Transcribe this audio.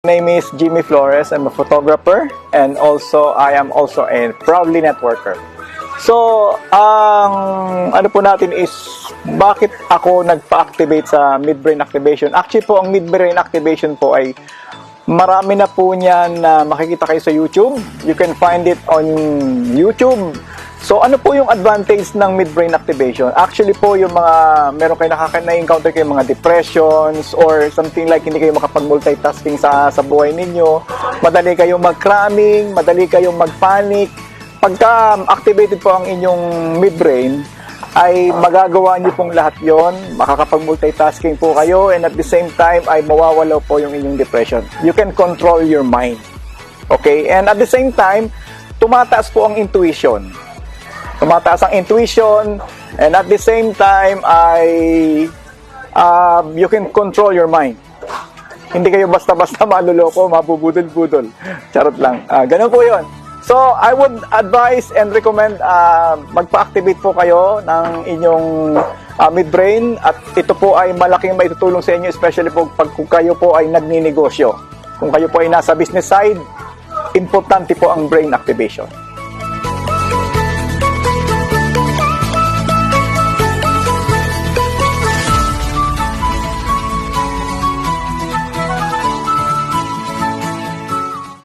My name is Jimmy Flores. I'm a photographer and I am also a Proudly networker. So, ang ano po natin is bakit ako nagpa-activate sa midbrain activation. Actually po, ang midbrain activation po ay marami na po niyan na makikita kayo sa YouTube. You can find it on YouTube. So, ano po yung advantage ng midbrain activation? Actually po, yung mga meron kayo na-encounter kayo mga depressions or something like hindi kayo makapag-multitasking sa buhay ninyo. Madali kayong mag-cramming, madali kayong mag-panic. Pagka activated po ang inyong midbrain, ay magagawa niyo pong lahat yon, makakapag-multitasking po kayo, and at the same time ay mawawala po yung inyong depression. You can control your mind. Okay? And at the same time, tumataas po ang intuition. Tumataas ang intuition, and at the same time ay you can control your mind. Hindi kayo basta-basta maluloko, mabubudol-budol. Charot lang. Ganun po yun. So, I would advise and recommend magpa-activate po kayo ng inyong midbrain, at ito po ay malaking maitutulong sa inyo, especially po pag kayo po ay nagninegosyo. Kung kayo po ay nasa business side, importante po ang brain activation.